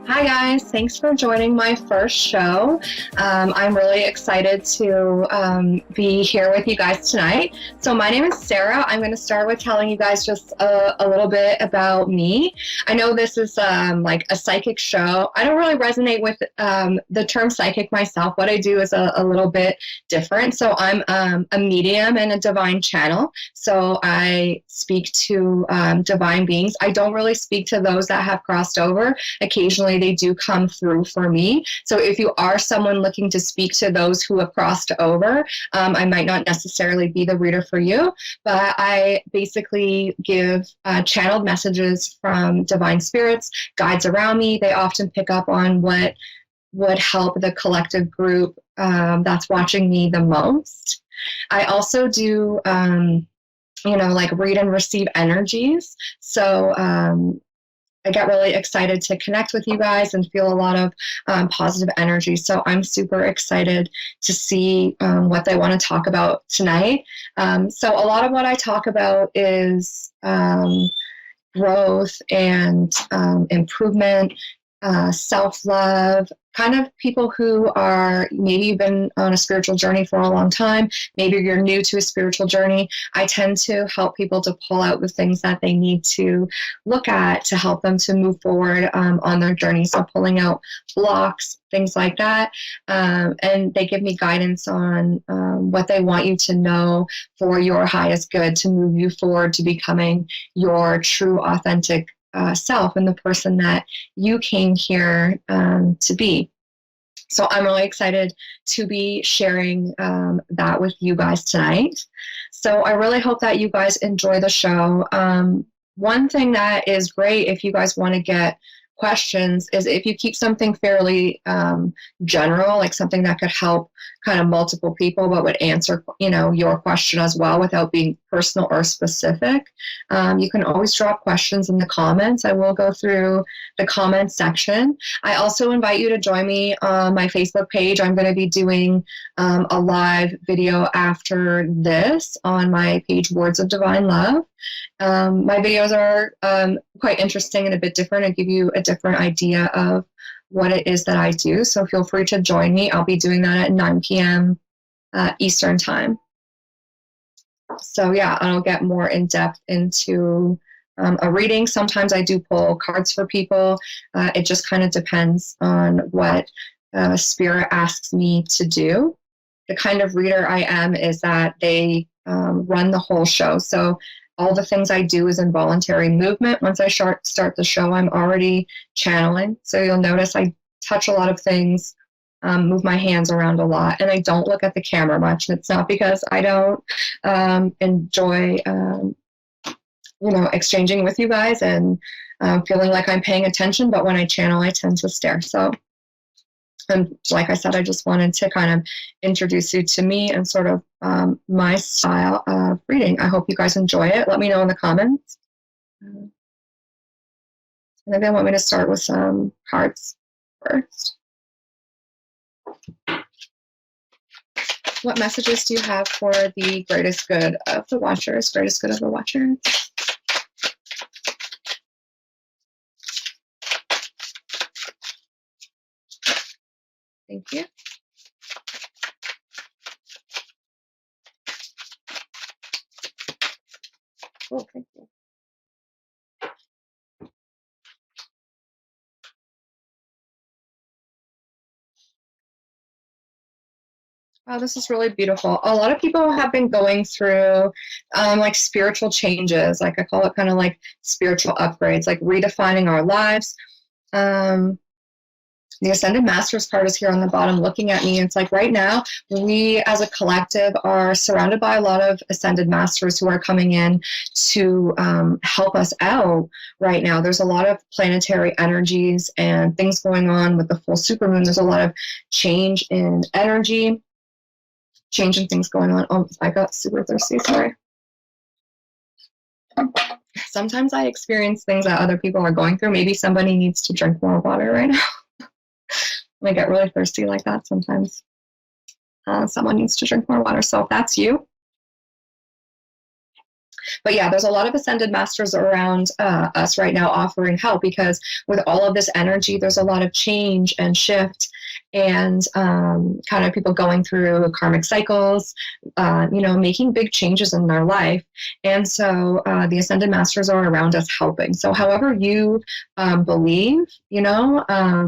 Hi guys, thanks for joining my first show. I'm really excited to be here with you guys tonight. So my name is Sarah. I'm going to start with telling you guys just a little bit about me. I know this is like a psychic show. I don't really resonate with the term psychic myself. What I do is a little bit different. So I'm a medium and a divine channel. So I speak to divine beings. I don't really speak to those that have crossed over. Occasionally they do come through for me. So if you are someone looking to speak to those who have crossed over, I might not necessarily be the reader for you, but I basically give channeled messages from divine spirits, guides around me. They often pick up on what would help the collective group that's watching me the most. I also do like read and receive energies. So I get really excited to connect with you guys and feel a lot of positive energy. So I'm super excited to see what they want to talk about tonight. So a lot of what I talk about is growth and improvement, self-love, kind of people who are, maybe you've been on a spiritual journey for a long time, maybe you're new to a spiritual journey. I tend to help people to pull out the things that they need to look at to help them to move forward on their journey. So pulling out blocks, things like that. And they give me guidance on what they want you to know for your highest good to move you forward to becoming your true, authentic self and the person that you came here to be. So I'm really excited to be sharing that with you guys tonight. So I really hope that you guys enjoy the show. One thing that is great if you guys want to get questions is if you keep something fairly general, like something that could help kind of multiple people but would answer your question as well without being personal or specific. You can always drop questions in the comments. I will go through the comments section. I also invite you to join me on my Facebook page. I'm going to be doing a live video after this on my page, Words of Divine Love. My videos are quite interesting and a bit different and give you a different idea of what it is that I do. So feel free to join me. I'll be doing that at 9 p.m. Eastern time. So yeah, I'll get more in depth into a reading. Sometimes I do pull cards for people. It just kind of depends on what Spirit asks me to do. The kind of reader I am is that they run the whole show. So all the things I do is involuntary movement. Once I start the show, I'm already channeling. So you'll notice I touch a lot of things, move my hands around a lot, and I don't look at the camera much. And it's not because I don't enjoy, exchanging with you guys and feeling like I'm paying attention. But when I channel, I tend to stare. So, and like I said, I just wanted to kind of introduce you to me and sort of my style of reading. I hope you guys enjoy it. Let me know in the comments. And maybe I want me to start with some cards first. What messages do you have for the greatest good of the watchers? Greatest good of the watchers? Thank you. Oh, thank you. Wow, this is really beautiful. A lot of people have been going through like spiritual changes. Like I call it kind of like spiritual upgrades, like redefining our lives. The Ascended Masters card is here on the bottom looking at me. It's like right now, we as a collective are surrounded by a lot of Ascended Masters who are coming in to help us out right now. There's a lot of planetary energies and things going on with the full supermoon. There's a lot of change in energy, change in things going on. Oh, I got super thirsty, sorry. Sometimes I experience things that other people are going through. Maybe somebody needs to drink more water right now. I get really thirsty like that sometimes. Someone needs to drink more water. So if that's you, But yeah, there's a lot of ascended masters around us right now offering help, because with all of this energy, there's a lot of change and shift, and kind of people going through karmic cycles, making big changes in their life. And so the ascended masters are around us helping. So however you believe,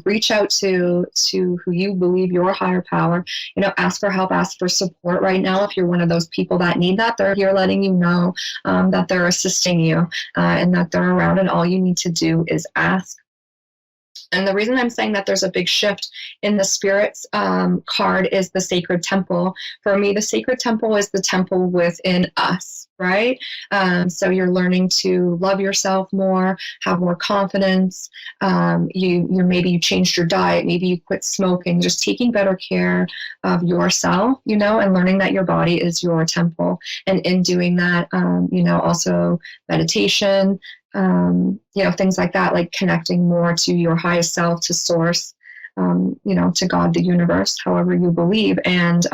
reach out to who you believe, your higher power, ask for help, ask for support right now. If you're one of those people that need that, they're here letting you know that they're assisting you, and that they're around, and all you need to do is ask. And the reason I'm saying that there's a big shift in the spirits card is the sacred temple. For me, the sacred temple is the temple within us, right? So you're learning to love yourself more, have more confidence. Maybe you changed your diet, maybe you quit smoking, just taking better care of yourself, and learning that your body is your temple. And in doing that, also meditation, things like that, like connecting more to your highest self, to source, to God, the universe, however you believe, and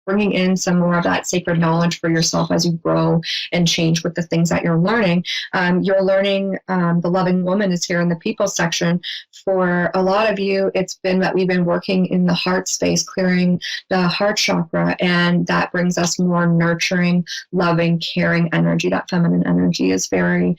bringing in some more of that sacred knowledge for yourself as you grow and change with the things that you're learning. The Loving Woman is here in the people section. For a lot of you, it's been that we've been working in the heart space, clearing the heart chakra, and that brings us more nurturing, loving, caring energy. That feminine energy is very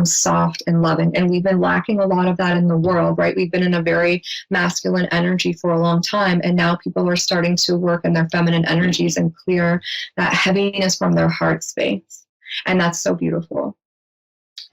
soft and loving, and we've been lacking a lot of that in the world, right? We've been in a very masculine energy for a long time, and now people are starting to work in their feminine energies and clear that heaviness from their heart space, and that's so beautiful.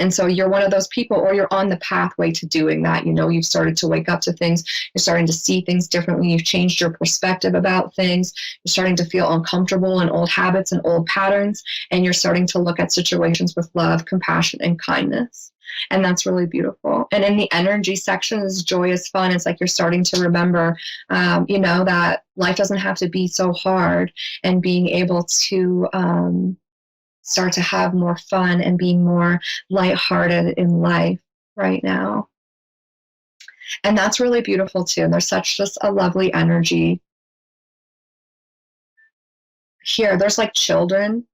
And so you're one of those people, or you're on the pathway to doing that. You've started to wake up to things. You're starting to see things differently. You've changed your perspective about things. You're starting to feel uncomfortable in old habits and old patterns. And you're starting to look at situations with love, compassion, and kindness. And that's really beautiful. And in the energy section is joyous fun. It's like you're starting to remember, that life doesn't have to be so hard, and being able to start to have more fun and be more lighthearted in life right now. And that's really beautiful too. And there's just a lovely energy here. There's like children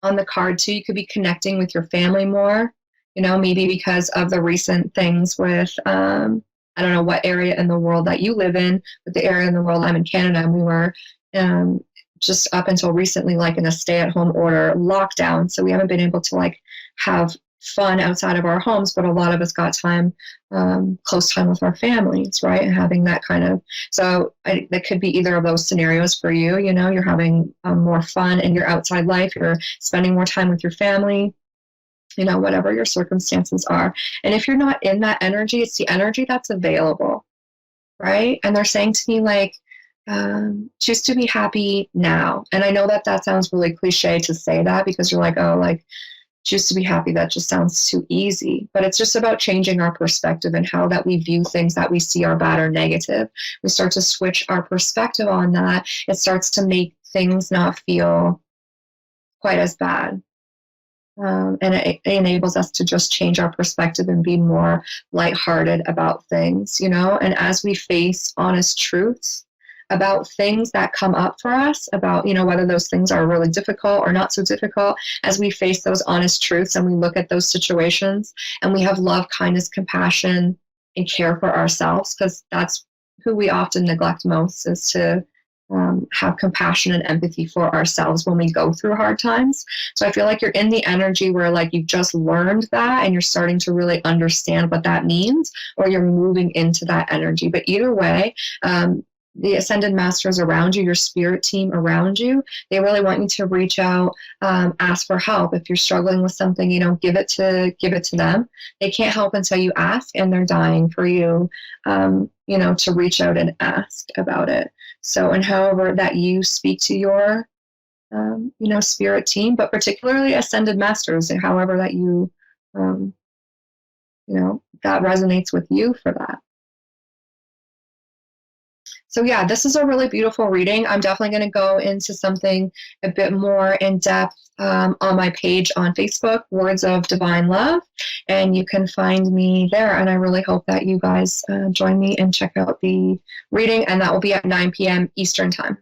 on the card too. You could be connecting with your family more, maybe because of the recent things with, I don't know what area in the world that you live in, but the area in the world, I'm in Canada, and we were just up until recently like in a stay-at-home order lockdown, so we haven't been able to like have fun outside of our homes, but a lot of us got time, close time with our families, right? And having that kind of, that could be either of those scenarios for you. You're having more fun in your outside life, you're spending more time with your family, whatever your circumstances are. And if you're not in that energy, it's the energy that's available, right? And they're saying to me like, choose to be happy now. And I know that sounds really cliche to say that, because you're like, oh, like choose to be happy. That just sounds too easy. But it's just about changing our perspective and how that we view things that we see are bad or negative. We start to switch our perspective on that. It starts to make things not feel quite as bad. And it enables us to just change our perspective and be more lighthearted about things, And as we face honest truths about things that come up for us, about, whether those things are really difficult or not so difficult, as we face those honest truths and we look at those situations and we have love, kindness, compassion, and care for ourselves, because that's who we often neglect most, is to have compassion and empathy for ourselves when we go through hard times. So I feel like you're in the energy where like you've just learned that and you're starting to really understand what that means, or you're moving into that energy. But either way, the ascended masters around you, your spirit team around you, they really want you to reach out, ask for help. If you're struggling with something, give it to them. They can't help until you ask, and they're dying for you, to reach out and ask about it. So, and however that you speak to your, spirit team, but particularly ascended masters, and however that you, that resonates with you for that. So yeah, this is a really beautiful reading. I'm definitely going to go into something a bit more in depth on my page on Facebook, Words of Divine Love, and you can find me there. And I really hope that you guys join me and check out the reading, and that will be at 9 p.m. Eastern Time.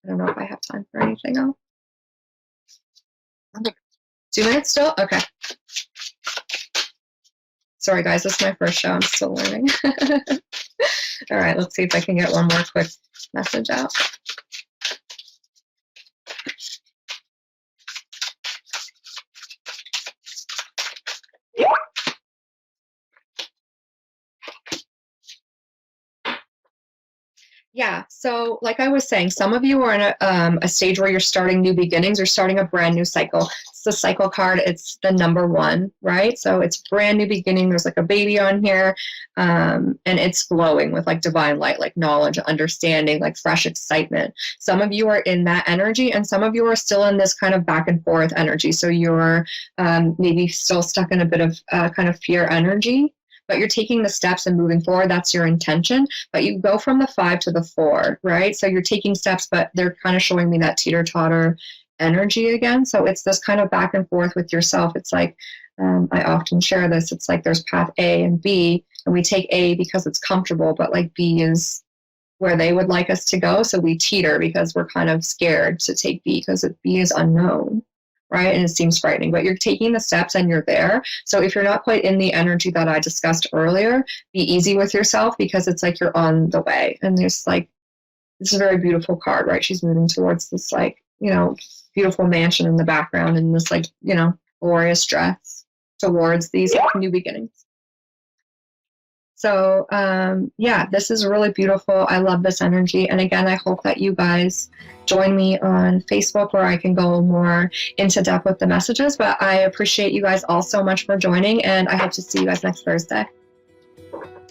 I don't know if I have time for anything else. 2 minutes still? Okay. Sorry, guys, this is my first show. I'm still learning. All right, let's see if I can get one more quick message out. Yeah, so like I was saying, some of you are in a stage where you're starting new beginnings or starting a brand new cycle. It's the cycle card. It's the number 1, right? So it's brand new beginning. There's like a baby on here, and it's glowing with like divine light, like knowledge, understanding, like fresh excitement. Some of you are in that energy, and some of you are still in this kind of back and forth energy. So you're maybe still stuck in a bit of kind of fear energy, but you're taking the steps and moving forward. That's your intention. But you go from the 5 to the 4, right? So you're taking steps, but they're kind of showing me that teeter-totter energy again. So it's this kind of back and forth with yourself. It's like, I often share this. It's like there's path A and B, and we take A because it's comfortable, but like B is where they would like us to go. So we teeter because we're kind of scared to take B because B is unknown. Right? And it seems frightening, but you're taking the steps and you're there. So if you're not quite in the energy that I discussed earlier, be easy with yourself because it's like you're on the way. And there's like, this is a very beautiful card, right? She's moving towards this like, beautiful mansion in the background and this like, glorious dress towards these new beginnings. So yeah, this is really beautiful. I love this energy. And again, I hope that you guys join me on Facebook where I can go more into depth with the messages. But I appreciate you guys all so much for joining, and I hope to see you guys next Thursday.